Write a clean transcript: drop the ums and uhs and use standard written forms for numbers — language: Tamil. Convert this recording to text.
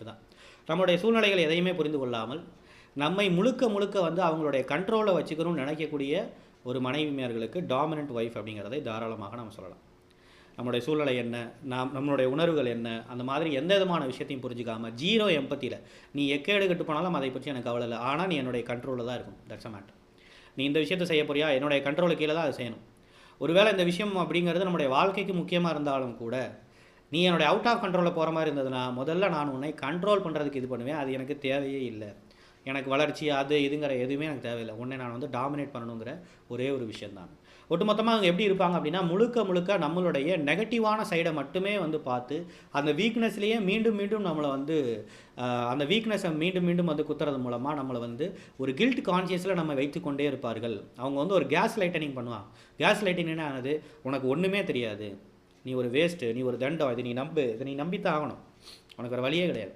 இதுதான் நம்மளுடைய சூழ்நிலைகள் எதையுமே புரிந்து கொள்ளாமல் நம்மை முழுக்க முழுக்க வந்து அவங்களுடைய கண்ட்ரோலை வச்சுக்கணும்னு நினைக்கக்கூடிய ஒரு மனைவிமார்களுக்கு டாமினன்ட் ஒய்ஃப் அப்படிங்கிறதை தாராளமாக நம்ம சொல்லலாம். நம்மளுடைய சூழ்நிலை என்ன, நம்மளுடைய உணர்வுகள் என்ன, அந்த மாதிரி எந்த விதமான விஷயத்தையும் புரிஞ்சுக்காமல் ஜீரோ எம்பத்தியில் நீ எக்கேடு கெட்டு போனாலும் அதை பற்றி எனக்கு கவலை இல்லை, ஆனால் நீ என்னுடைய கண்ட்ரோலில் தான் இருக்கும். That's a matter. நீ இந்த விஷயத்தை செய்ய போறியா, என்னுடைய கண்ட்ரோலுக்கு கீழே தான் அதை செய்யணும். ஒருவேளை இந்த விஷயம் அப்படிங்கிறது நம்முடைய வாழ்க்கைக்கு முக்கியமாக இருந்தாலும் கூட நீ என்னுடைய அவுட் ஆஃப் கண்ட்ரோலில் போகிற மாதிரி இருந்ததுன்னா முதல்ல நான் உன்னை கண்ட்ரோல் பண்ணுறதுக்கு இது பண்ணுவேன். அது எனக்கு தேவையே இல்லை. எனக்கு வளர்ச்சி அது இதுங்கிற எதுவுமே எனக்கு தேவையில்லை. உன்னை நான் வந்து டாமினேட் பண்ணணுங்கிற ஒரே ஒரு விஷயந்தான். ஒட்டுமொத்தமாக அவங்க எப்படி இருப்பாங்க அப்படின்னா முழுக்க முழுக்க நம்மளுடைய நெகட்டிவான சைடை மட்டுமே வந்து பார்த்து அந்த வீக்னஸ்லேயே மீண்டும் மீண்டும் நம்மளை வந்து அந்த வீக்னஸை மீண்டும் மீண்டும் வந்து குத்துறது மூலமாக நம்மளை வந்து ஒரு கில்ட் கான்சியஸில் நம்ம வைத்து கொண்டே இருப்பார்கள். அவங்க வந்து ஒரு கேஸ் லைட்டனிங் பண்ணுவாங்க. கேஸ் லைட்டிங் என்ன ஆனது, உனக்கு ஒன்றுமே தெரியாது, நீ ஒரு வேஸ்ட்டு, நீ ஒரு தண்டம், இதை நீ நம்பித்தான் ஆகணும், உனக்கு ஒரு வழியே கிடையாது.